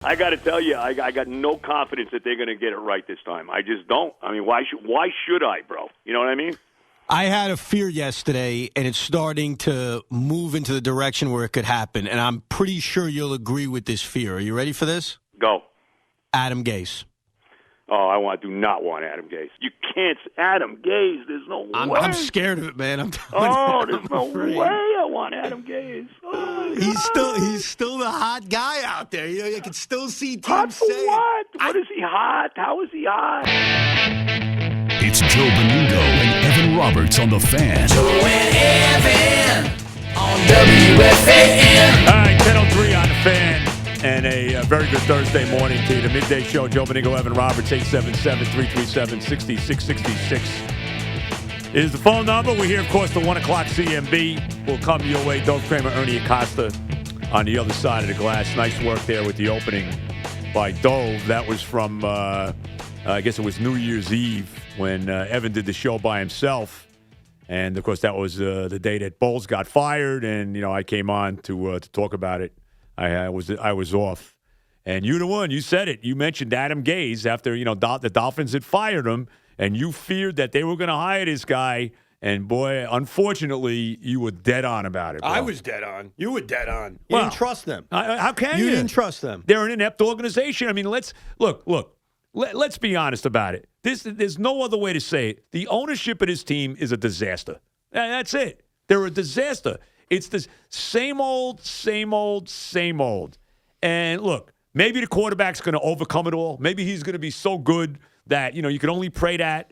I got to tell you, I got no confidence that they're going to get it right this time. I just don't. I mean, why should I, bro? You know what I mean? I had a fear yesterday, and it's starting to move into the direction where it could happen, and I'm pretty sure you'll agree with this fear. Are you ready for this? Go. Adam Gase. Oh, I do not want Adam Gase. You can't. Adam Gase, there's no way. I'm scared of it, man. There's no way I want Adam Gase. Oh, he's still the hot guy out there. You know, you can still see teams hot for saying, what? What is he hot? How is he hot? It's Joe Benigno and Evan Roberts on The Fan. Joe and Evan on WFAN. All right, 10:03 on The Fan. And a very good Thursday morning to you. The midday show, Joe Benigno, Evan Roberts, 877-337-6666 is the phone number. We're here, of course, the 1 o'clock CMB. We'll come your way. Dove Kramer, Ernie Acosta on the other side of the glass. Nice work there with the opening by Dove. That was from, I guess it was New Year's Eve when Evan did the show by himself. And, of course, that was the day that Bowles got fired. And, you know, I came on to talk about it. I was off, and you the one. You said it. You mentioned Adam Gase after the Dolphins had fired him, and you feared that they were going to hire this guy. And boy, unfortunately, you were dead on about it, bro. I was dead on. You were dead on. You didn't trust them. How can you? You didn't trust them. They're an inept organization. I mean, let's be honest about it. There's no other way to say it. The ownership of this team is a disaster. That's it. They're a disaster. It's the same old. And look, maybe the quarterback's going to overcome it all. Maybe he's going to be so good that, you can only pray that.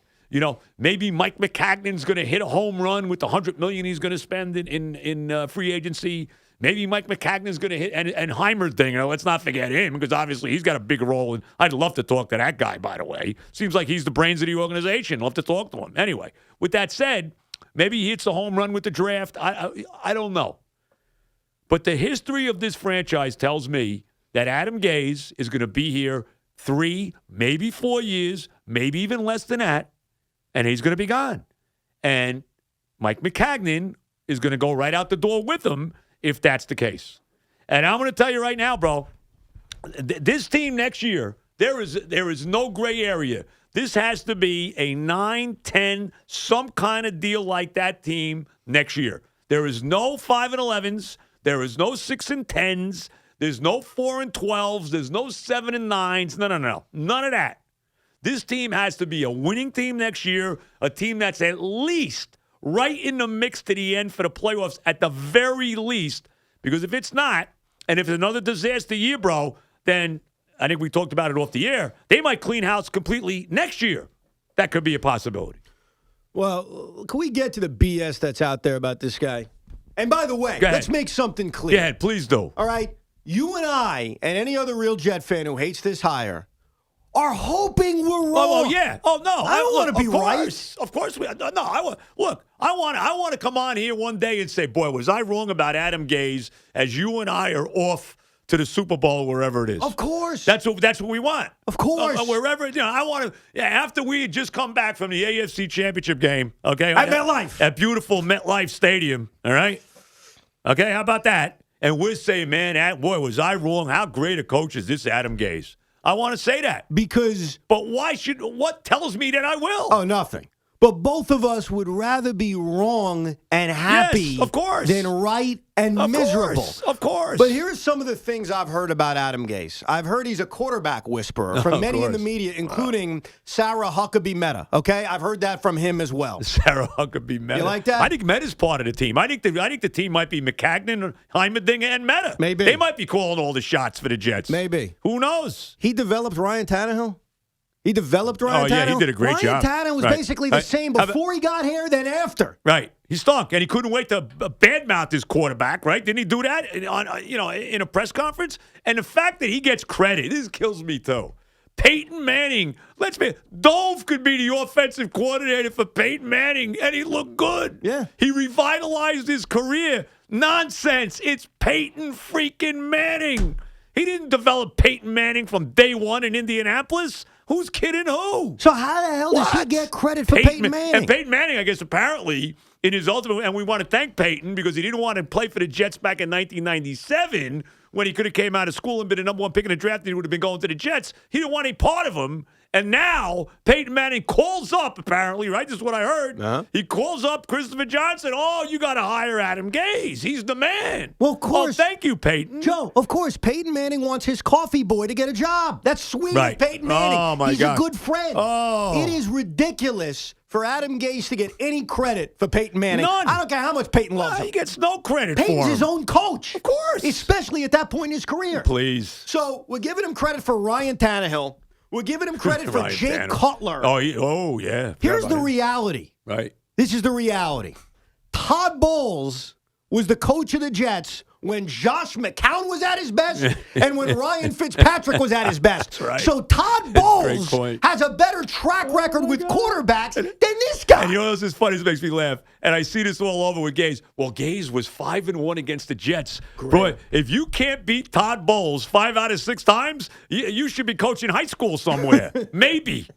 Maybe Mike McCagnon's going to hit a home run with the $100 million he's going to spend in free agency. Maybe Mike McCagnon's going to hit, and Heimer thing, let's not forget him, because obviously he's got a big role. And I'd love to talk to that guy, by the way. Seems like he's the brains of the organization. Love to talk to him. Anyway, with that said, maybe he hits a home run with the draft. I don't know. But the history of this franchise tells me that Adam Gase is going to be here 3, maybe 4 years, maybe even less than that, and he's going to be gone. And Mike McCagnon is going to go right out the door with him if that's the case. And I'm going to tell you right now, bro, this team next year, there is no gray area. This has to be a 9-10, some kind of deal like that team next year. There is no 5-11s. There is no 6-10s. There's no 4-12s. There's no 7-9s. No. None of that. This team has to be a winning team next year, a team that's at least right in the mix to the end for the playoffs at the very least. Because if it's not, and if it's another disaster year, bro, then I think we talked about it off the air. They might clean house completely next year. That could be a possibility. Well, can we get to the BS that's out there about this guy? And by the way, let's make something clear. Go ahead, please do. All right? You and I and any other real Jet fan who hates this hire are hoping we're wrong. Oh yeah. Oh no. I don't want to be right. Of course we. No. I want to come on here one day and say, boy, was I wrong about Adam Gase? As you and I are off to the Super Bowl, wherever it is. Of course. That's what we want. Of course. Wherever, I want to, after we had just come back from the AFC Championship game, okay? At MetLife. At beautiful MetLife Stadium, all right? Okay, how about that? And we're saying, man, boy, was I wrong? How great a coach is this Adam Gase? I want to say that. But what tells me that I will? Oh, nothing. But both of us would rather be wrong and happy yes, of course. than right and miserable. Of course. But here's some of the things I've heard about Adam Gase. I've heard he's a quarterback whisperer from many in the media, including Sarah Huckabee Mehta. Okay? I've heard that from him as well. Sarah Huckabee Mehta. You like that? I think Mehta's part of the team. I think the team might be McCagnon, Heimerdinger, and Mehta. Maybe. They might be calling all the shots for the Jets. Maybe. Who knows? He developed Ryan Tannehill. He developed Ryan Tannehill. Oh, yeah, he did a great job. Ryan Tannehill was basically the same before he got here than after. Right. He stunk, and he couldn't wait to badmouth his quarterback, right? Didn't he do that in a press conference? And the fact that he gets credit, this kills me, too. Peyton Manning, Dove could be the offensive coordinator for Peyton Manning, and he looked good. Yeah. He revitalized his career. Nonsense. It's Peyton freaking Manning. He didn't develop Peyton Manning from day one in Indianapolis. Who's kidding who? So how the hell does he get credit for Peyton Manning? And Peyton Manning, I guess, apparently, in his ultimate, and we want to thank Peyton because he didn't want to play for the Jets back in 1997 when he could have came out of school and been a number 1 pick in the draft and he would have been going to the Jets. He didn't want any part of him. And now Peyton Manning calls up, apparently, right? This is what I heard. Uh-huh. He calls up Christopher Johnson. Oh, you got to hire Adam Gase. He's the man. Well, of course. Oh, thank you, Peyton. Joe, of course, Peyton Manning wants his coffee boy to get a job. That's sweet, Right. Peyton Manning. Oh, my He's God. a good friend. Oh. It is ridiculous for Adam Gase to get any credit for Peyton Manning. None. I don't care how much Peyton loves him. He gets no credit Peyton's for him. his own coach. Of course. Especially at that point in his career. Please. So we're giving him credit for Ryan Tannehill. We're giving him credit for Ryan Jake Tannehill. Cutler. Oh, yeah. Here's Forgot the about him. reality. Right. This is the reality. Todd Bowles was the coach of the Jets when Josh McCown was at his best and when Ryan Fitzpatrick was at his best. That's right. So Todd Bowles point. has a better track record with quarterbacks than this guy. And you know what's as funny? This makes me laugh. And I see this all over with Gase. Well, Gase was 5-1 against the Jets. But if you can't beat Todd Bowles 5 out of 6 times, you should be coaching high school somewhere. Maybe.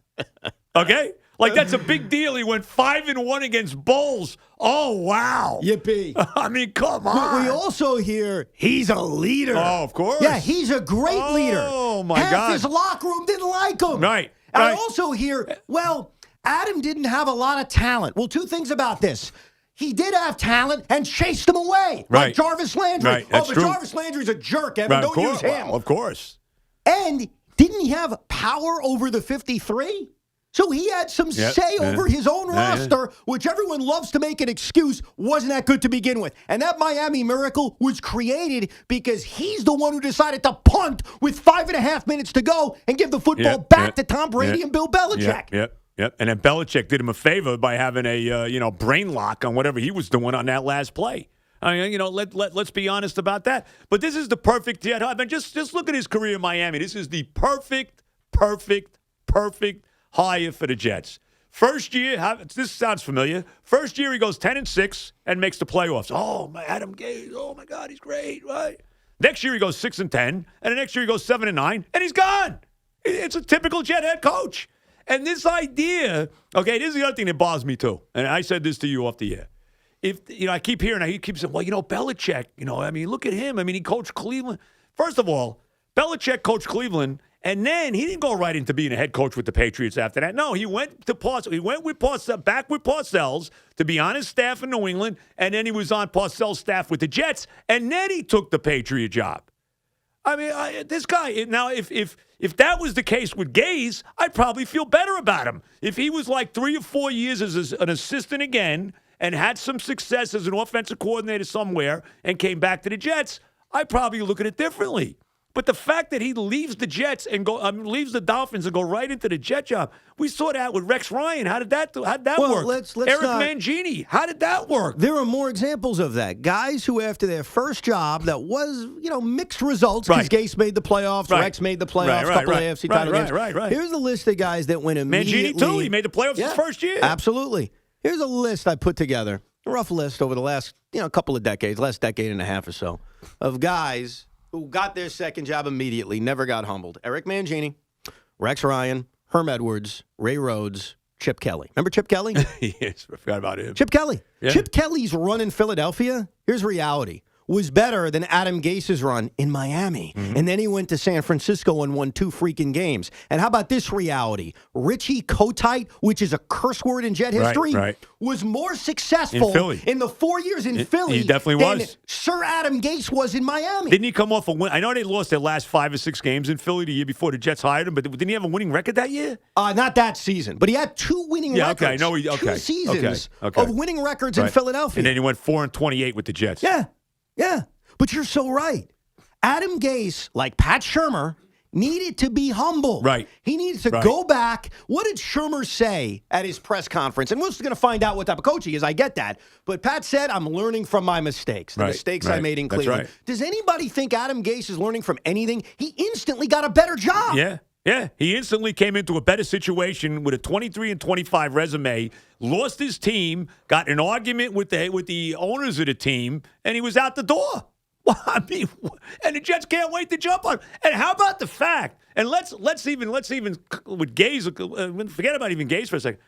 Okay? Like, that's a big deal. He went 5-1 against Bowles. Oh, wow. Yippee. I mean, come on. We also hear he's a leader. Oh, of course. Yeah, he's a great leader. Oh, my Half God. his locker room didn't like him. Right, And I right. also hear, well, Adam didn't have a lot of talent. Well, 2 things about this. He did have talent and chased him away. Like Right. Jarvis Landry. Right, that's but true. Jarvis Landry's a jerk, Evan. Right, Don't use him. Well, of course. And didn't he have power over the 53? So he had some Yep, say yeah. over his own Yeah, roster, which everyone loves to make an excuse, wasn't that good to begin with. And that Miami Miracle was created because he's the one who decided to punt with 5.5 minutes to go and give the football back to Tom Brady and Bill Belichick. Yep. And then Belichick did him a favor by having a brain lock on whatever he was doing on that last play. I mean, let's be honest about that. But this is the perfect Jet. I mean, just look at his career in Miami. This is the perfect hire for the Jets. First year, this sounds familiar. First year, he goes 10-6 and makes the playoffs. Oh, my Adam Gase. Oh my God, he's great, right? Next year, he goes 6-10, and the next year he goes 7-9, and he's gone. It's a typical Jet head coach. And this idea, okay, this is the other thing that bothers me too. And I said this to you off the air. If I keep hearing, he keeps saying, well, Belichick, I mean, look at him. I mean, he coached Cleveland. First of all, Belichick coached Cleveland, and then he didn't go right into being a head coach with the Patriots after that. No, he went to Parcells. He went with Parcells, back with Parcells to be on his staff in New England, and then he was on Parcells' staff with the Jets, and then he took the Patriot job. I mean, this guy, now, if that was the case with Gase, I'd probably feel better about him. If he was like 3 or 4 years as an assistant again and had some success as an offensive coordinator somewhere and came back to the Jets, I'd probably look at it differently. But the fact that he leaves the Jets and leaves the Dolphins and go right into the Jet job, we saw that with Rex Ryan. How did that work? Let's Eric not, Mangini, how did that work? There are more examples of that. Guys who, after their first job, that was mixed results because Gase made the playoffs, Rex made the playoffs, couple of AFC title games. Right. Here's the list of guys that went immediately. Mangini too. He made the playoffs his first year. Absolutely. Here's a list I put together, a rough list over the last couple of decades, last decade and a half or so, of guys who got their second job immediately, never got humbled. Eric Mangini, Rex Ryan, Herm Edwards, Ray Rhodes, Chip Kelly. Remember Chip Kelly? Yes, I forgot about him. Chip Kelly. Yeah. Chip Kelly's run in Philadelphia, here's reality, was better than Adam Gase's run in Miami. Mm-hmm. And then he went to San Francisco and won 2 freaking games. And how about this reality? Richie Kotite, which is a curse word in Jet history, was more successful in the 4 years in Philly he definitely than was. Sir Adam Gase was in Miami. Didn't he come off a win? I know they lost their last 5 or 6 games in Philly the year before the Jets hired him, but didn't he have a winning record that year? Not that season, but he had 2 winning records. Okay, I know 2 seasons of winning records in Philadelphia. And then he went 4-28 with the Jets. Yeah. But you're so right. Adam Gase, like Pat Shurmur, needed to be humble. Right. He needed to go back. What did Shurmur say at his press conference? And we're just going to find out what type of coach he is. I get that. But Pat said, I'm learning from my mistakes, the mistakes I made in Cleveland. Right. Does anybody think Adam Gase is learning from anything? He instantly got a better job. Yeah, he instantly came into a better situation with a 23-25 resume, lost his team, got in an argument with the owners of the team, and he was out the door. Well, I mean, and the Jets can't wait to jump on him. And how about the fact? And let's even with Gase, forget about even Gase for a second.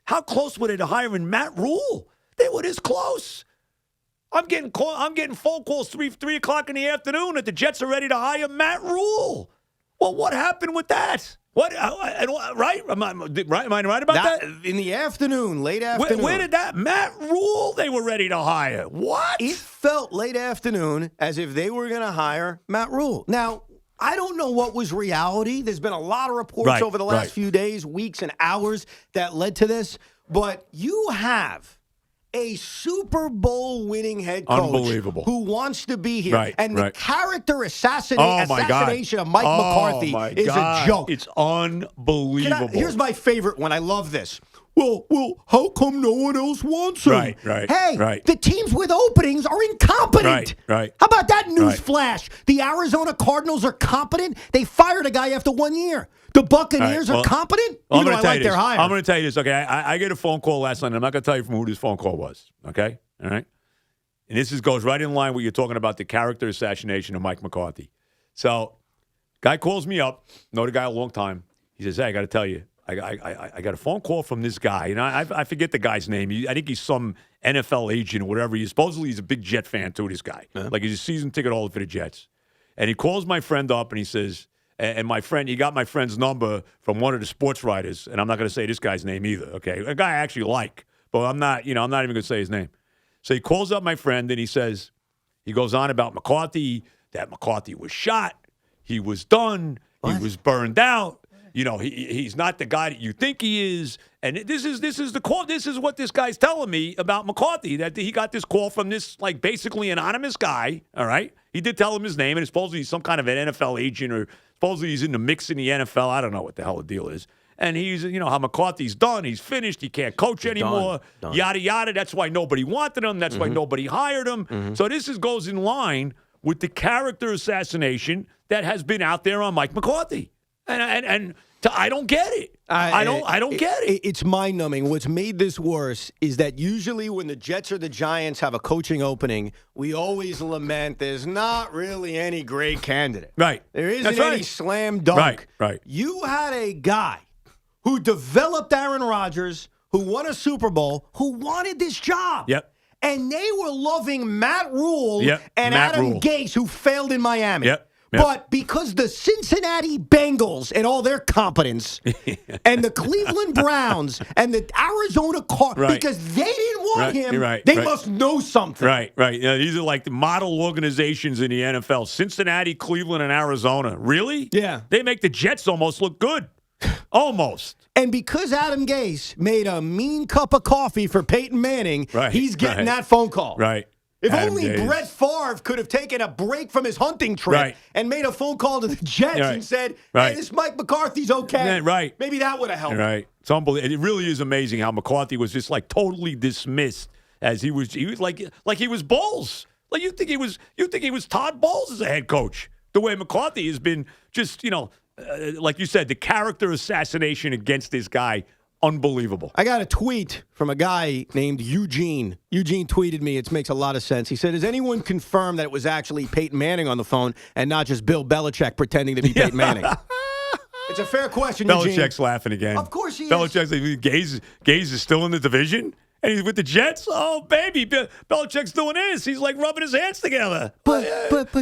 How close were they to hiring Matt Rule? They were this close. I'm getting phone calls 3 o'clock in the afternoon that the Jets are ready to hire Matt Rule. Well, what happened with that? What? Right? Am I right about that? In the afternoon, late afternoon. Where did that Matt Rule they were ready to hire? What? It felt late afternoon as if they were going to hire Matt Rule. Now, I don't know what was reality. There's been a lot of reports over the last few days, weeks, and hours that led to this. But you have a Super Bowl winning head coach who wants to be here. And the character assassination of Mike McCarthy is a joke. It's unbelievable. Here's my favorite one. I love this. Well, how come no one else wants him? Right. The teams with openings are incompetent. Right. How about that news flash? The Arizona Cardinals are competent. They fired a guy after 1 year. The Buccaneers are competent. I'm going to tell you their hire. I'm going to tell you this. Okay, I get a phone call last night. And I'm not going to tell you from who this phone call was. Okay, all right. And this goes right in line with you're talking about the character assassination of Mike McCarthy. So, guy calls me up. Know the guy a long time. He says, "Hey, I got to tell you, I got a phone call from this guy, and I forget the guy's name. I think he's some NFL agent or whatever. Supposedly he's a big Jet fan too. This guy, like he's a season ticket holder for the Jets. And he calls my friend up and he says, and my friend, he got my friend's number from one of the sports writers, and I'm not going to say this guy's name either. Okay, a guy I actually like, but I'm not even going to say his name. So he calls up my friend and he says, he goes on about McCarthy, that McCarthy was shot, he was done, he was burned out. You know, he's not the guy that you think he is. And this is the call. This is what this guy's telling me about McCarthy, that he got this call from this, like, basically anonymous guy, all right? He did tell him his name, and supposedly he's some kind of an NFL agent, or supposedly he's in the mix in the NFL. I don't know what the hell the deal is. And he's, how McCarthy's done. He's finished. He can't coach anymore. Done. Yada, yada. That's why nobody wanted him. That's why nobody hired him. So this goes in line with the character assassination that has been out there on Mike McCarthy. And I don't get it. I don't get it. It's mind-numbing. What's made this worse is that usually when the Jets or the Giants have a coaching opening, we always lament there's not really any great candidate. Right. There isn't any slam dunk. Right. You had a guy who developed Aaron Rodgers, who won a Super Bowl, who wanted this job. Yep. And they were loving Matt Rule and Matt Adam Rule. Gase, who failed in Miami. Yep. But because the Cincinnati Bengals and all their competence and the Cleveland Browns and the Arizona Cardinals, because they didn't want him, they must know something. Right. These are like the model organizations in the NFL. Cincinnati, Cleveland, and Arizona. Really? Yeah. They make the Jets almost look good. Almost. And because Adam Gase made a mean cup of coffee for Peyton Manning, he's getting that phone call. Right. If Adam only Gase. Brett Favre could have taken a break from his hunting trip and made a phone call to the Jets and said, hey, this Mike McCarthy's okay. Right. Maybe that would have helped. Right. It's unbelievable. It really is amazing how McCarthy was just like totally dismissed as he was like he was Bowles. Like you think he was Todd Bowles as a head coach. The way McCarthy has been just, like you said, the character assassination against this guy. Unbelievable. I got a tweet from a guy named Eugene. Eugene tweeted me. It makes a lot of sense. He said, has anyone confirmed that it was actually Peyton Manning on the phone and not just Bill Belichick pretending to be Peyton Manning? It's a fair question, Eugene. Belichick's laughing again. Of course he is. Belichick's like, Gase is still in the division? And he's with the Jets? Oh, baby. Belichick's doing this. He's like rubbing his hands together. But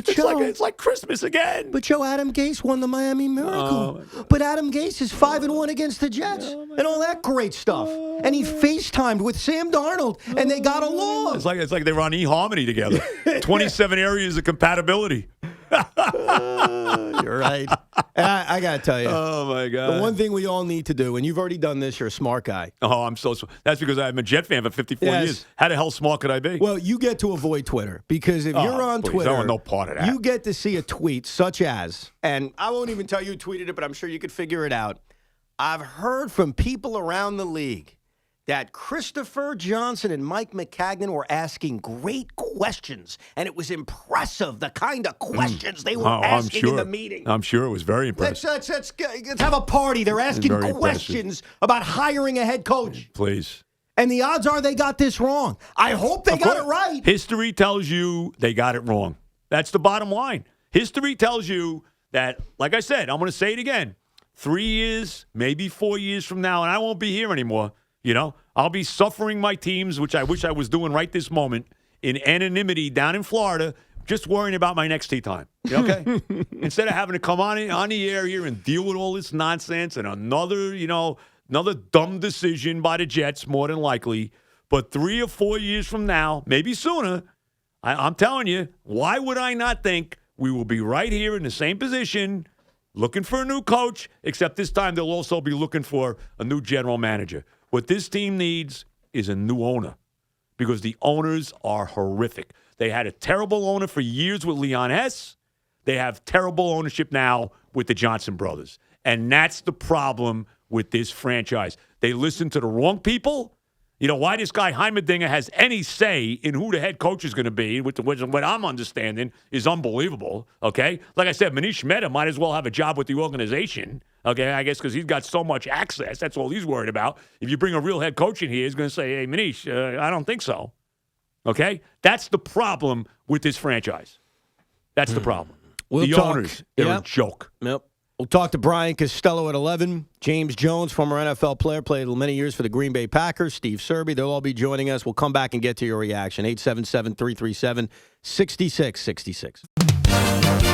Joe, it's like Christmas again. But Joe, Adam Gase won the Miami Miracle. But Adam Gase is 5-1 against the Jets and all that great stuff. And he FaceTimed with Sam Darnold, and they got along. It's like they were on eHarmony together. 27 areas of compatibility. You're right. And I got to tell you. Oh, my God. The one thing we all need to do, and you've already done this, you're a smart guy. Oh, I'm so smart. That's because I'm a Jet fan for 54 years. How the hell smart could I be? Well, you get to avoid Twitter because if you're on Twitter, I want no part of that. You get to see a tweet such as, and I won't even tell you who tweeted it, but I'm sure you could figure it out. I've heard from people around the league that Christopher Johnson and Mike McCagnon were asking great questions, and it was impressive, the kind of questions they were asking in the meeting. I'm sure it was very impressive. Let's have a party. They're asking questions about hiring a head coach. Please. And the odds are they got this wrong. I hope they got it right. History tells you they got it wrong. That's the bottom line. History tells you that, like I said, I'm going to say it again, 3 years, maybe 4 years from now, and I won't be here anymore. I'll be suffering my teams, which I wish I was doing right this moment, in anonymity down in Florida, just worrying about my next tee time. Okay? Instead of having to come on the air here and deal with all this nonsense and another dumb decision by the Jets, more than likely. But 3 or 4 years from now, maybe sooner, I'm telling you, why would I not think we will be right here in the same position, looking for a new coach, except this time they'll also be looking for a new general manager. What this team needs is a new owner because the owners are horrific. They had a terrible owner for years with Leon Hess. They have terrible ownership now with the Johnson brothers. And that's the problem with this franchise. They listen to the wrong people. You know, why this guy Heimerdinger has any say in who the head coach is going to be, what I'm understanding, is unbelievable, okay? Like I said, Manish Mehta might as well have a job with the organization, okay? I guess because he's got so much access. That's all he's worried about. If you bring a real head coach in here, he's going to say, hey, Manish, I don't think so, okay? That's the problem with this franchise. That's the problem. The owners, they're a joke. Yep. We'll talk to Brian Costello at 11. James Jones, former NFL player, played many years for the Green Bay Packers. Steve Serby, they'll all be joining us. We'll come back and get to your reaction. 877-337-6666.